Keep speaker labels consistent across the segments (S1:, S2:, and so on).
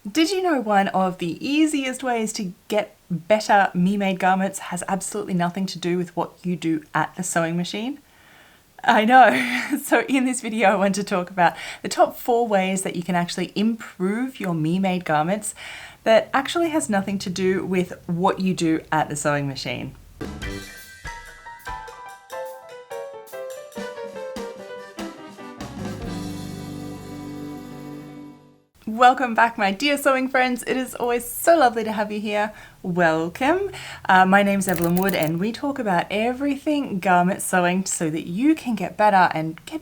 S1: Did you know one of the easiest ways to get better me-made garments has absolutely nothing to do with what you do at the sewing machine? I know. So in this video, I want to talk about the top 4 ways that you can actually improve your me-made garments that actually has nothing to do with what you do at the sewing machine. Welcome back, my dear sewing friends. It is always so lovely to have you here. Welcome. My name's Evelyn Wood and we talk about everything garment sewing so that you can get better and get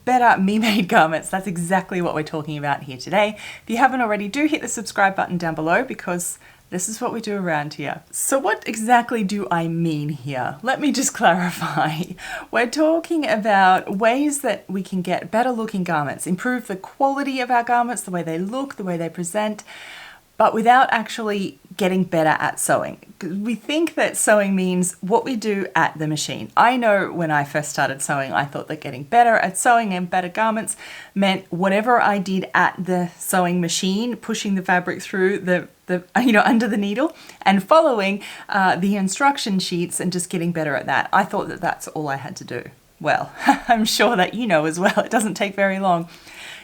S1: better me-made garments. That's exactly what we're talking about here today. If you haven't already, do hit the subscribe button down below because this is what we do around here. So what exactly do I mean here? Let me just clarify. We're talking about ways that we can get better looking garments, improve the quality of our garments, the way they look, the way they present, but without actually getting better at sewing. We think that sewing means what we do at the machine. I know when I first started sewing, I thought that getting better at sewing and better garments meant whatever I did at the sewing machine, pushing the fabric through the under the needle and following the instruction sheets and just getting better at that. I thought that that's all I had to do. Well, I'm sure that you know as well, it doesn't take very long.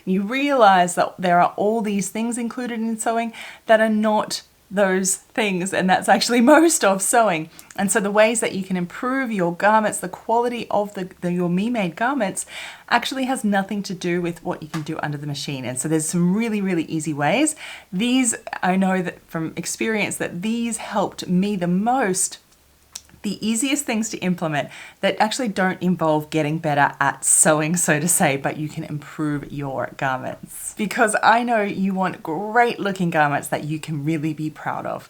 S1: You realize that there are all these things included in sewing that are not those things, and that's actually most of sewing. And so the ways that you can improve your garments, the quality of your me-made garments actually has nothing to do with what you can do under the machine. And so there's some really, really easy ways. These, I know that from experience that these helped me the most. The easiest things to implement that actually don't involve getting better at sewing, so to say, but you can improve your garments. Because I know you want great looking garments that you can really be proud of.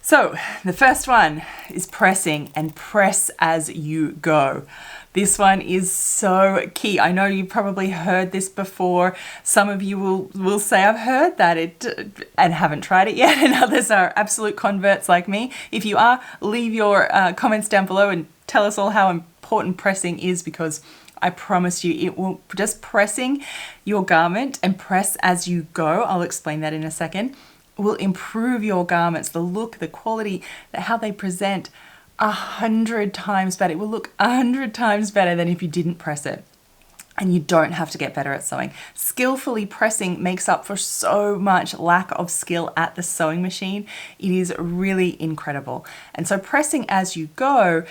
S1: So the first one is pressing, and press as you go. This one is so key. I know you've probably heard this before. Some of you will say, I've heard that and haven't tried it yet, and others are absolute converts like me. If you are, leave your comments down below and tell us all how important pressing is, because I promise you it will, just pressing your garment and press as you go, I'll explain that in a second, will improve your garments, the look, the quality, how they present 100 times better. It will look 100 times better than if you didn't press it. And you don't have to get better at sewing. Skillfully pressing makes up for so much lack of skill at the sewing machine. It is really incredible. And so pressing as you go,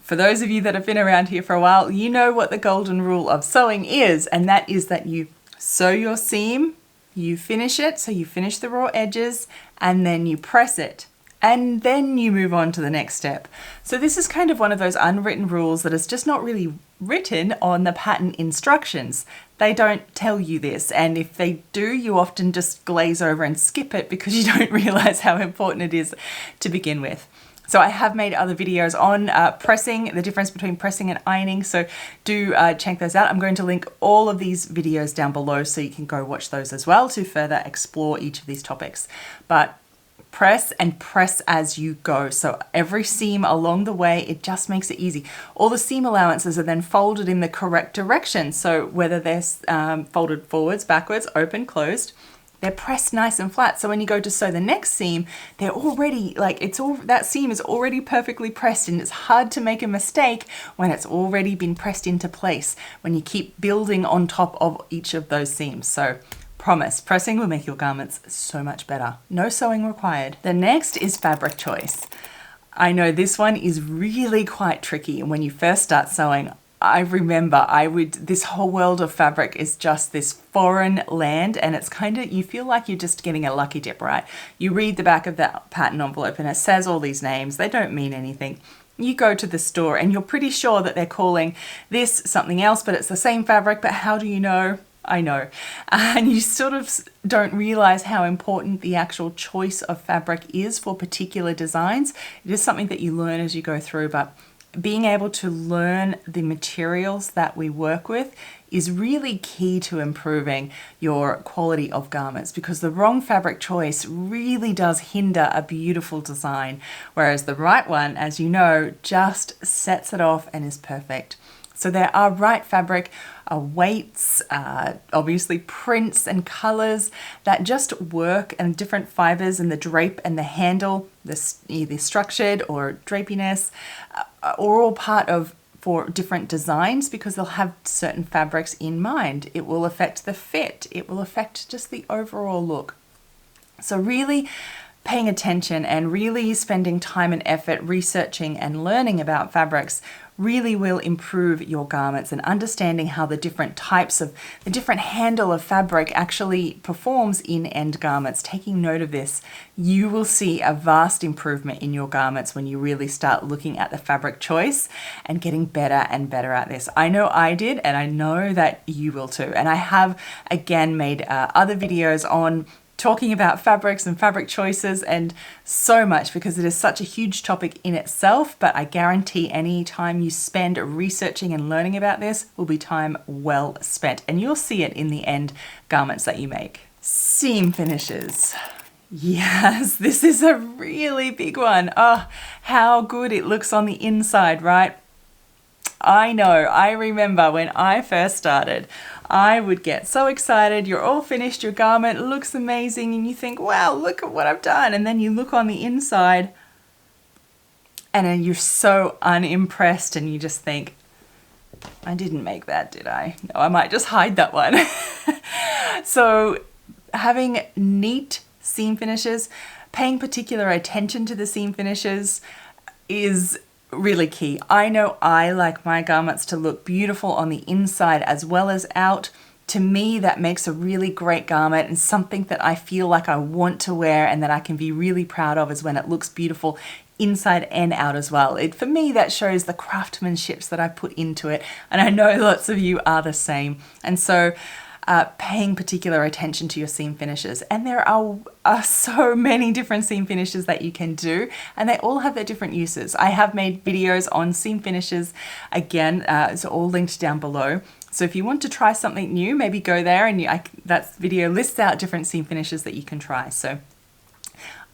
S1: for those of you that have been around here for a while, you know what the golden rule of sewing is, and that is that you sew your seam, you finish it, so you finish the raw edges, and then you press it. And then you move on to the next step. So this is kind of one of those unwritten rules that is just not really written on the pattern instructions. They don't tell you this, and if they do, you often just glaze over and skip it because you don't realize how important it is to begin with. So I have made other videos on pressing, the difference between pressing and ironing, so do check those out. I'm going to link all of these videos down below so you can go watch those as well to further explore each of these topics. But press and press as you go. So every seam along the way, it just makes it easy. All the seam allowances are then folded in the correct direction. So whether they're folded forwards, backwards, open, closed, they're pressed nice and flat. So when you go to sew the next seam, they're already that seam is already perfectly pressed, and it's hard to make a mistake when it's already been pressed into place when you keep building on top of each of those seams. So promise, pressing will make your garments so much better. No sewing required. The next is fabric choice. I know this one is really quite tricky. And when you first start sewing, I remember this whole world of fabric is just this foreign land, and it's kind of, you feel like you're just getting a lucky dip, right? You read the back of that pattern envelope and it says all these names. They don't mean anything. You go to the store and you're pretty sure that they're calling this something else, but it's the same fabric, but how do you know? I know. And you sort of don't realize how important the actual choice of fabric is for particular designs. It is something that you learn as you go through, but being able to learn the materials that we work with is really key to improving your quality of garments, because the wrong fabric choice really does hinder a beautiful design, whereas the right one, as you know, just sets it off and is perfect. So there are right fabric weights, obviously prints and colors that just work, and different fibers and the drape and the handle, this either structured or drapiness, are all part of for different designs because they'll have certain fabrics in mind. It will affect the fit. It will affect just the overall look. So really paying attention and really spending time and effort researching and learning about fabrics really will improve your garments, and understanding how the different handle of fabric actually performs in end garments. Taking note of this, you will see a vast improvement in your garments when you really start looking at the fabric choice and getting better and better at this. I know I did, and I know that you will too. And I have again made other videos on talking about fabrics and fabric choices and so much, because it is such a huge topic in itself. But I guarantee any time you spend researching and learning about this will be time well spent, and you'll see it in the end garments that you make. Seam finishes. Yes, this is a really big one. Oh, how good it looks on the inside, right? I know, I remember when I first started, I would get so excited. You're all finished, your garment looks amazing, and you think, wow, look at what I've done. And then you look on the inside and then you're so unimpressed, and you just think, I didn't make that, did I? No, I might just hide that one. So having neat seam finishes, paying particular attention to the seam finishes is really key. I know I like my garments to look beautiful on the inside as well as out. To me, that makes a really great garment, and something that I feel like I want to wear and that I can be really proud of is when it looks beautiful inside and out as well. For me, that shows the craftsmanship that I put into it, and I know lots of you are the same. And so paying particular attention to your seam finishes. And there are so many different seam finishes that you can do, and they all have their different uses. I have made videos on seam finishes. Again, it's all linked down below. So if you want to try something new, maybe go there, and that video lists out different seam finishes that you can try.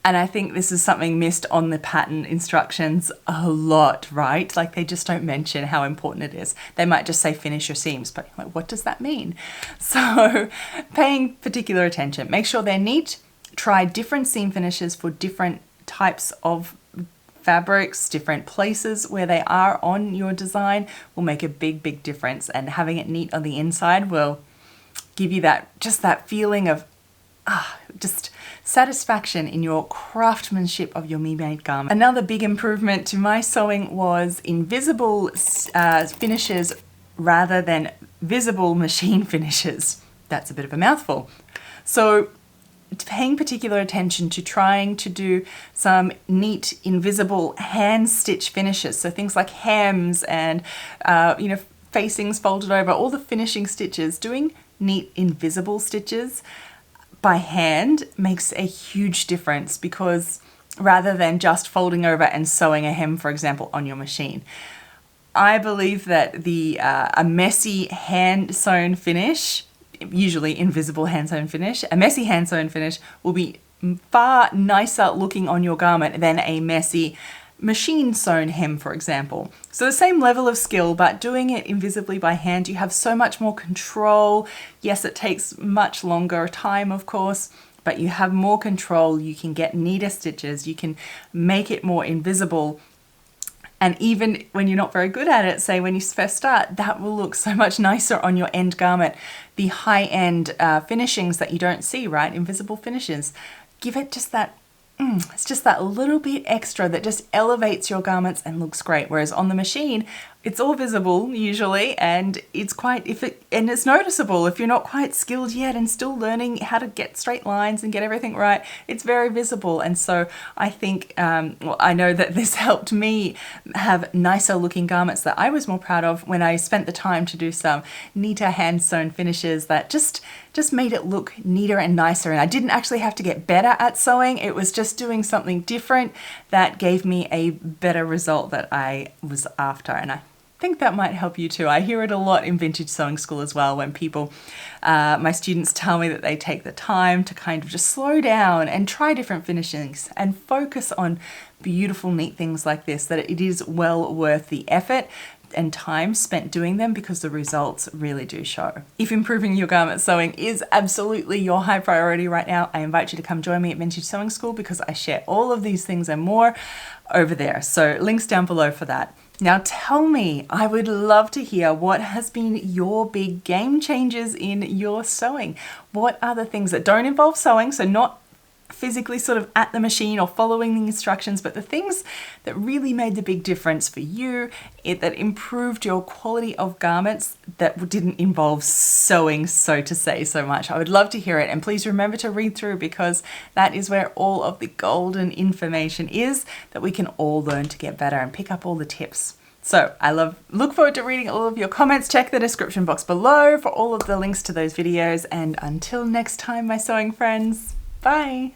S1: And I think this is something missed on the pattern instructions a lot, right? Like, they just don't mention how important it is. They might just say finish your seams, but like, what does that mean? So paying particular attention, make sure they're neat. Try different seam finishes for different types of fabrics, different places where they are on your design will make a big, big difference. And having it neat on the inside will give you that feeling of just satisfaction in your craftsmanship of your me-made garment. Another big improvement to my sewing was invisible finishes rather than visible machine finishes. That's a bit of a mouthful. So paying particular attention to trying to do some neat invisible hand stitch finishes. So things like hems and facings folded over, all the finishing stitches, doing neat invisible stitches by hand makes a huge difference, because rather than just folding over and sewing a hem, for example, on your machine, I believe that a messy hand sewn finish, usually invisible hand sewn finish, a messy hand sewn finish will be far nicer looking on your garment than a messy machine sewn hem, for example. So the same level of skill, but doing it invisibly by hand, you have so much more control. Yes, it takes much longer time, of course, but you have more control. You can get neater stitches. You can make it more invisible. And even when you're not very good at it, say when you first start, that will look so much nicer on your end garment. The high-end finishings that you don't see, right? Invisible finishes. Give it just that it's just that little bit extra that just elevates your garments and looks great. Whereas on the machine, it's all visible usually, and it's it's noticeable if you're not quite skilled yet and still learning how to get straight lines and get everything right. It's very visible. And so I think, I know that this helped me have nicer looking garments that I was more proud of when I spent the time to do some neater hand sewn finishes that just made it look neater and nicer. And I didn't actually have to get better at sewing. It was just doing something different that gave me a better result that I was after. And I think that might help you too. I hear it a lot in vintage sewing school as well, when people, my students tell me that they take the time to kind of just slow down and try different finishings and focus on beautiful, neat things like this, that it is well worth the effort and time spent doing them, because the results really do show. If improving your garment sewing is absolutely your high priority right now, I invite you to come join me at Vintage Sewing School, because I share all of these things and more over there. So links down below for that. Now tell me, I would love to hear what has been your big game changers in your sewing. What are the things that don't involve sewing, so not physically sort of at the machine or following the instructions, but the things that really made the big difference for you, that improved your quality of garments, that didn't involve sewing, so to say, so much. I would love to hear it, and please remember to read through, because that is where all of the golden information is that we can all learn to get better and pick up all the tips. So I look forward to reading all of your comments. Check the description box below for all of the links to those videos, and until next time, my sewing friends, bye.